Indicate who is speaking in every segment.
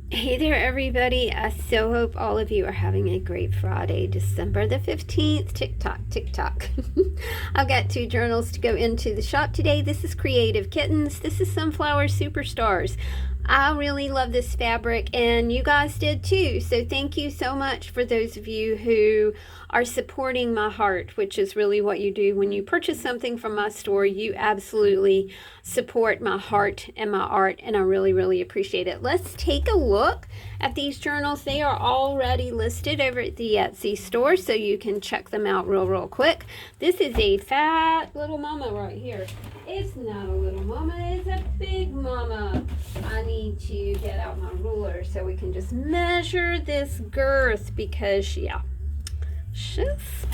Speaker 1: Hey there, everybody. I so hope all of you are having a great Friday, December the 15th. Tick tock, tick tock. I've got 2 journals to go into the shop today. This is Creative Kittens. This is Sunflower Superstars. I really love this fabric, and you guys did too. So thank you so much for those of you who are supporting my heart, which is really what you do when you purchase something from my store. You absolutely support my heart and my art, and I really, really appreciate it. Let's take a look at these journals. They are already listed over at the Etsy store, so you can check them out real quick. This is a fat little mama right here. It's not a little mama, it's a big mama. I need to get out my ruler so we can just measure this girth because, yeah, she's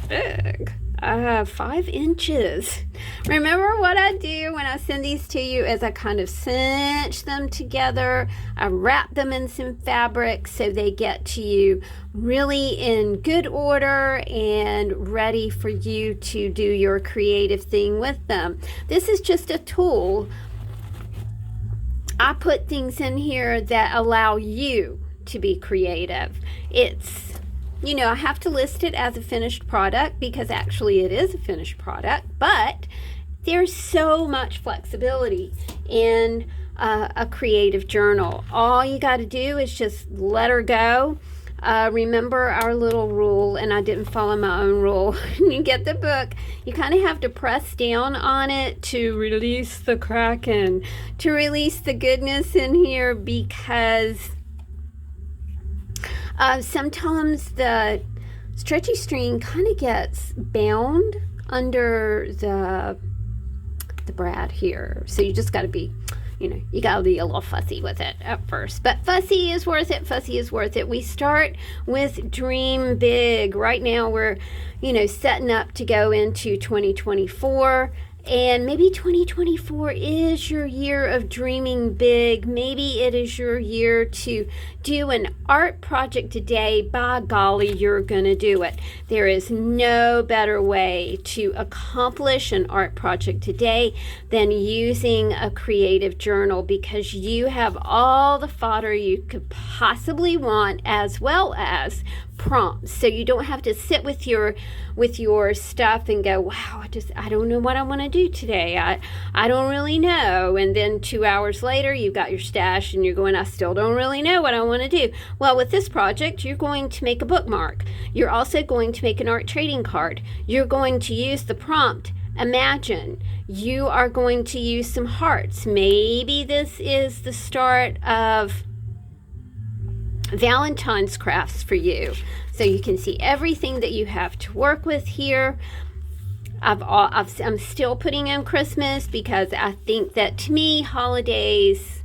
Speaker 1: big. 5 inches. Remember what I do when I send these to you is I kind of cinch them together. I wrap them in some fabric so they get to you really in good order and ready for you to do your creative thing with them. This is just a tool. I put things in here that allow you to be creative. I have to list it as a finished product because actually it is a finished product, but there's so much flexibility in a creative journal. All you got to do is just let her go. Remember our little rule, and I didn't follow my own rule. When you get the book, you kind of have to press down on it to release the kraken, to release the goodness in here, because sometimes the stretchy string kind of gets bound under the brad here. So you just got to be, you got to be a little fussy with it at first. But fussy is worth it. Fussy is worth it. We start with Dream Big. Right now we're, setting up to go into 2024. And maybe 2024 is your year of dreaming big. Maybe it is your year to do an art project today. By golly, you're going to do it. There is no better way to accomplish an art project today than using a creative journal, because you have all the fodder you could possibly want, as well as prompts. So you don't have to sit with your stuff and go, wow, I don't know what I want to do today. I don't really know. And then 2 hours later, you've got your stash and you're going, I still don't really know what I want to do. Well, with this project, you're going to make a bookmark. You're also going to make an art trading card. You're going to use the prompt, imagine. You are going to use some hearts. Maybe this is the start of Valentine's crafts for you, so you can see everything that you have to work with here. I'm still putting in Christmas because I think that, to me, holidays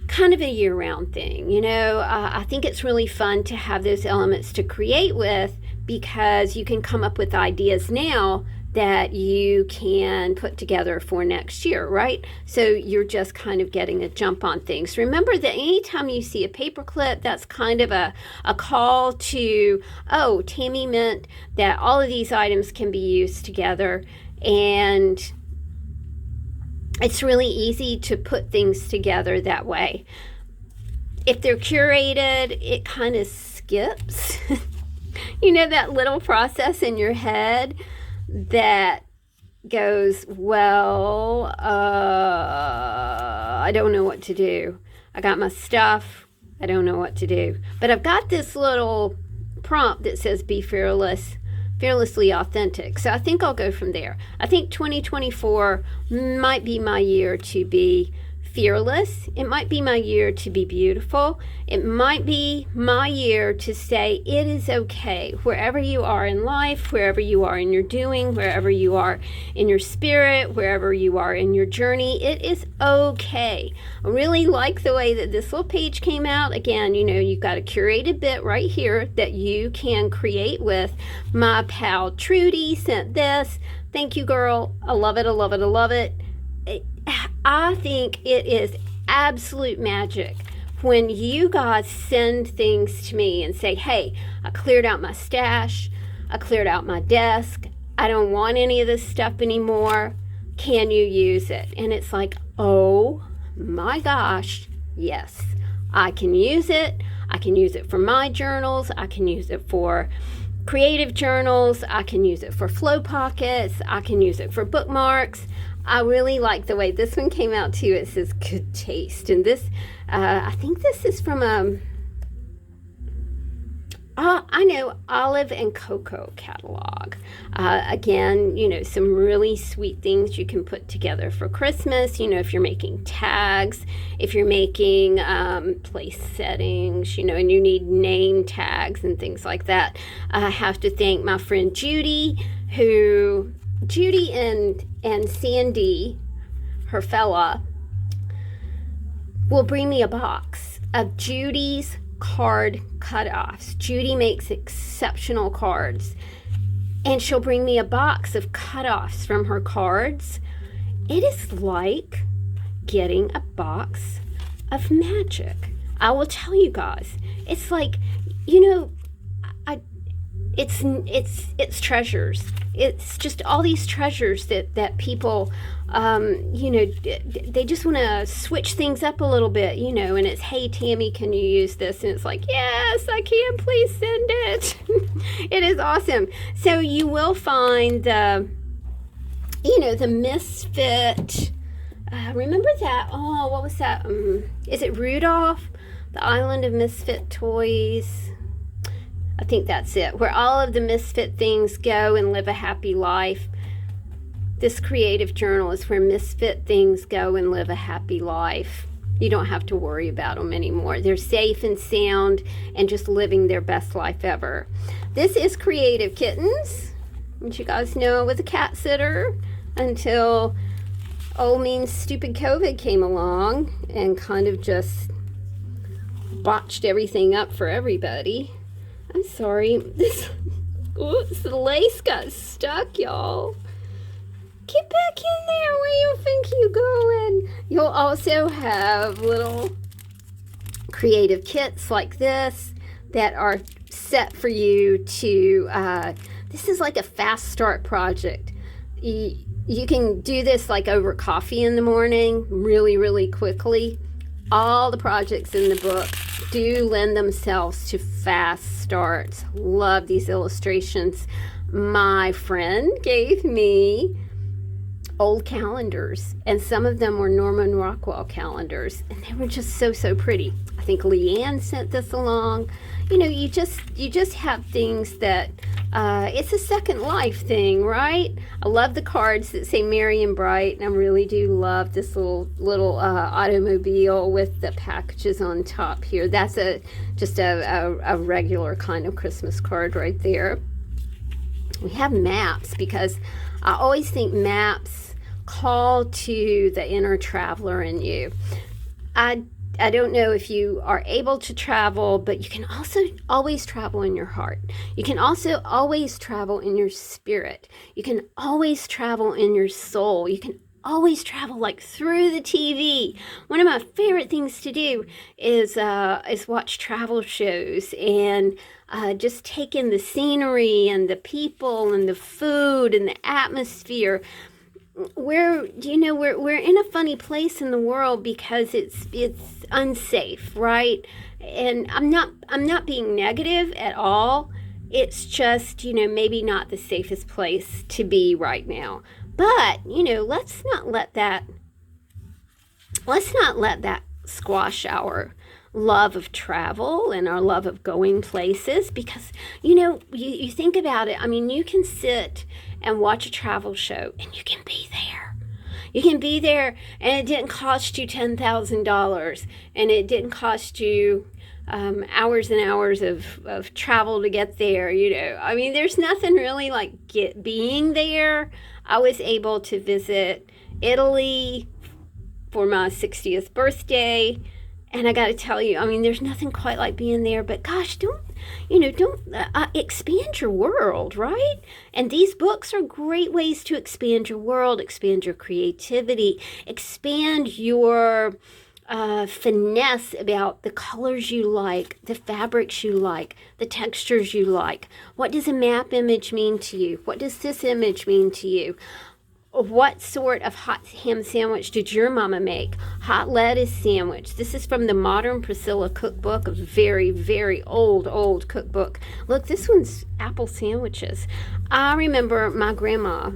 Speaker 1: kind of a year-round thing. I think it's really fun to have those elements to create with, because you can come up with ideas now that you can put together for next year, right? So you're just kind of getting a jump on things. Remember that anytime you see a paperclip, that's kind of a call to, oh, Tammy meant that all of these items can be used together. And it's really easy to put things together that way. If they're curated, it kind of skips, that little process in your head that goes, well, I don't know what to do. I got my stuff. I don't know what to do. But I've got this little prompt that says be fearless, fearlessly authentic. So I think I'll go from there. I think 2024 might be my year to be fearless. It might be my year to be beautiful. It might be my year to say it is okay. Wherever you are in life, wherever you are in your doing, wherever you are in your spirit, wherever you are in your journey, it is okay. I really like the way that this little page came out. Again, you've got a curated bit right here that you can create with. My pal Trudy sent this. Thank you, girl. I love it. I love it. I love it. I think it is absolute magic when you guys send things to me and say, hey, I cleared out my stash, I cleared out my desk, I don't want any of this stuff anymore, can you use it? And it's like, oh my gosh, yes, I can use it. I can use it for my journals. I can use it for creative journals. I can use it for flow pockets. I can use it for bookmarks. I really like the way this one came out too. It says good taste. And this, I think this is from I know, Olive and Cocoa catalog. Again, some really sweet things you can put together for Christmas. If you're making tags, if you're making place settings, and you need name tags and things like that. I have to thank my friend Judy and Sandy, her fella, will bring me a box of Judy's card cutoffs. Judy makes exceptional cards, and she'll bring me a box of cutoffs from her cards. It is like getting a box of magic. I will tell you guys, it's like, it's treasures. It's just all these treasures that people, they just want to switch things up a little bit, and it's, hey, Tammy, can you use this? And it's like, yes, I can, please send it. It is awesome. So you will find the Misfit, remember that, what was that? Is it Rudolph? The Island of Misfit Toys? I think that's it, where all of the misfit things go and live a happy life. This creative journal is where misfit things go and live a happy life. You don't have to worry about them anymore. They're safe and sound and just living their best life ever. This is Creative Kittens. And you guys know I was a cat sitter until old mean stupid COVID came along and kind of just botched everything up for everybody. I'm sorry. The lace got stuck, y'all. Get back in there. Where you think you going? You'll also have little creative kits like this that are set for you to, this is like a fast start project. You can do this like over coffee in the morning, really, really quickly. All the projects in the book do lend themselves to fast starts. Love these illustrations. My friend gave me old calendars, and some of them were Norman Rockwell calendars, and they were just so pretty. I think Leanne sent this along. You just have things that it's a second life thing, right? I love the cards that say Merry and Bright, and I really do love this little automobile with the packages on top here. That's just a regular kind of Christmas card right there. We have maps, because I always think maps call to the inner traveler in you. I don't know if you are able to travel, but you can also always travel in your heart. You can also always travel in your spirit. You can always travel in your soul. You can always travel like through the TV. One of my favorite things to do is watch travel shows and just take in the scenery and the people and the food and the atmosphere. We're in a funny place in the world because it's unsafe, right? And I'm not being negative at all. It's just, maybe not the safest place to be right now. But, let's not let that squash our love of travel and our love of going places, because you think about it. I mean, you can sit and watch a travel show and you can be there and it didn't cost you $10,000 and it didn't cost you hours and hours of travel to get there. I mean, there's nothing really like being there. I was able to visit Italy for my 60th birthday. And I got to tell you, I mean, there's nothing quite like being there, but gosh, don't expand your world, right? And these books are great ways to expand your world, expand your creativity, expand your finesse about the colors you like, the fabrics you like, the textures you like. What does a map image mean to you? What does this image mean to you? what sort of hot ham sandwich did your mama make? Hot lettuce sandwich. This is from the Modern Priscilla cookbook, a very, very old cookbook. Look, this one's apple sandwiches. I remember my grandma.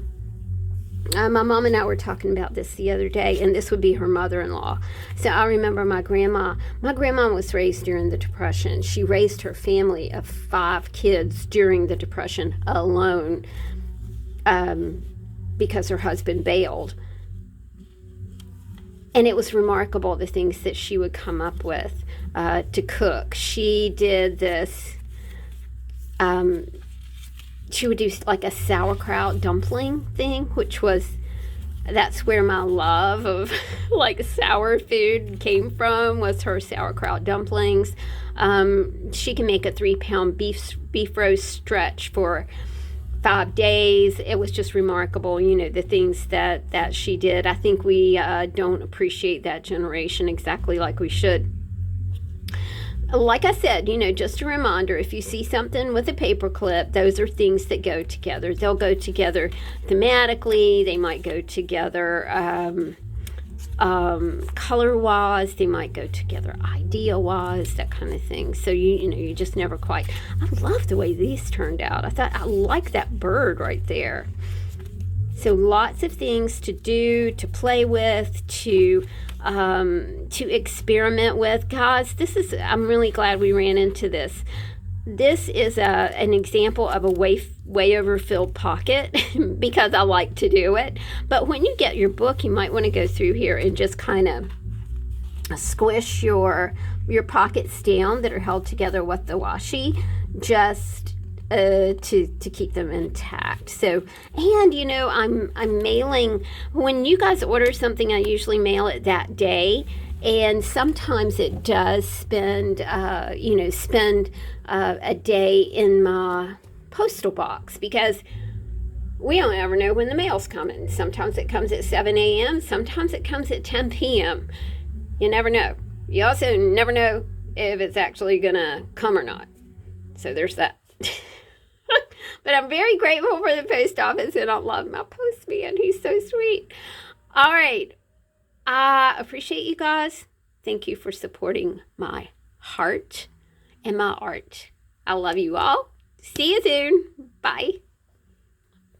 Speaker 1: My mom and I were talking about this the other day, and this would be her mother-in-law. So I remember my grandma. My grandma was raised during the Depression. She raised her family of 5 kids during the Depression alone. Because her husband bailed. And it was remarkable the things that she would come up with to cook. She did this, she would do like a sauerkraut dumpling thing, that's where my love of like sour food came from, was her sauerkraut dumplings. She can make a 3-pound beef roast stretch for 5 days. It was just remarkable, the things that she did. I think we don't appreciate that generation exactly like we should. Like I said, just a reminder, if you see something with a paper clip, those are things that go together. They'll go together thematically. They might go together color-wise. They might go together idea-wise, that kind of thing. So you just never quite. I love the way these turned out. I like that bird right there. So lots of things to do, to play with, to experiment with. Guys, I'm really glad we ran into this. This is an example of a way overfilled pocket because I like to do it. But when you get your book, you might want to go through here and just kind of squish your pockets down that are held together with the washi, just to keep them intact. So, and I'm mailing, when you guys order something, I usually mail it that day. And sometimes it does spend a day in my postal box, because we don't ever know when the mail's coming. Sometimes it comes at 7 a.m. Sometimes it comes at 10 p.m. You never know. You also never know if it's actually going to come or not. So there's that. But I'm very grateful for the post office, and I love my postman. He's so sweet. All right. I appreciate you guys. Thank you for supporting my heart and my art. I love you all. See you soon. Bye.